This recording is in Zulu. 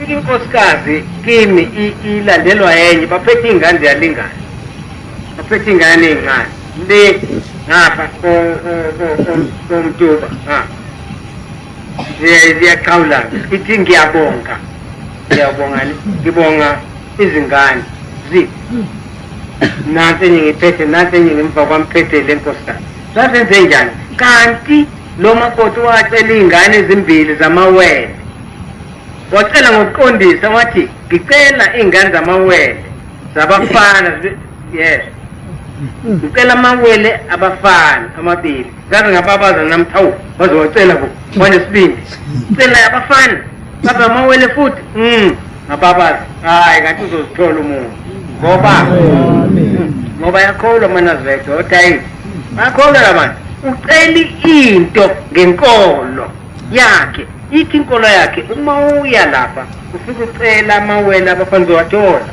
inkosikazi kimi ilandelwa yenye baphethe iy'ngane ziyalingana baphethe iy'ngane ey'ncane le ngapha komtuba ziyaqhawulana ithi ngiyabonga ngibonga izingane nansi enye ngiphethe nansi enye ngemva kwamphethe le nkosikazi zazenze njani kanti lo makoti wacela iy'ngane ezimbili zamawele wacela ngokuqondisa wathi ngicela iy'ngane zamawele zabafana yes ngicela amawele abafana amabili ngaze ngababaza namthawu bazowacela wanesibindi cela abafana babe amawele futhi ngababaza hayi kanti uzozithola umuntu ngoba yakholwa manazethu otayithi bakholwa la bantu ucela into ngenkolo yakhe ithi inkolo yakhe uma uya lapha ufike ucela amawele abafana uzowathola